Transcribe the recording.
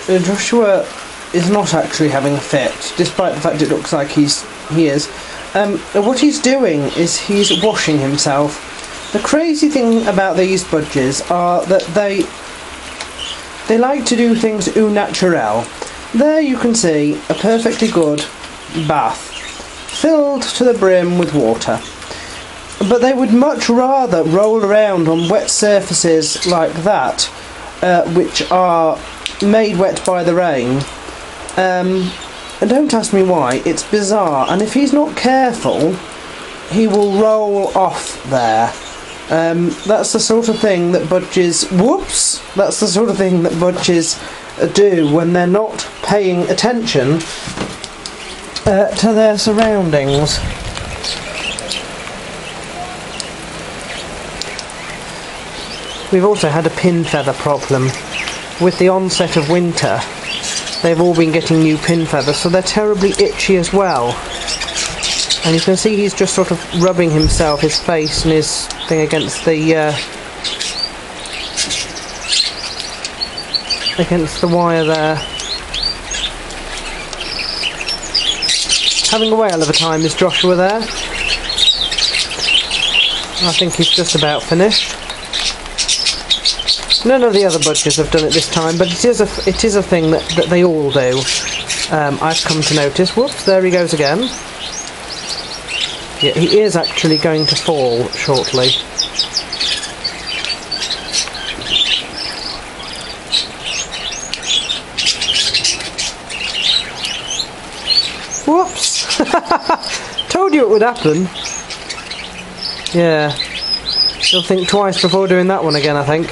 Joshua is not actually having a fit, despite the fact it looks like he is. What he's doing is he's washing himself. The crazy thing about these budgies are that they like to do things au naturel. There you can see a perfectly good bath, filled to the brim with water. But they would much rather roll around on wet surfaces like that, which are made wet by the rain. And don't ask me why, it's bizarre, and if he's not careful, he will roll off there. That's the sort of thing that budgies... Whoops! That's the sort of thing that budgies do when they're not paying attention to their surroundings. We've also had a pin feather problem. With the onset of winter, they've all been getting new pin feathers, so they're terribly itchy as well. And you can see he's just sort of rubbing himself, his face and his thing against the wire there. Having a whale of a time is Joshua there. I think he's just about finished. None of the other budgies have done it this time, but it is a thing that they all do. I've come to notice. Whoops, there he goes again. Yeah, he is actually going to fall shortly. Whoops! Told you it would happen. Yeah. You'll think twice before doing that one again, I think.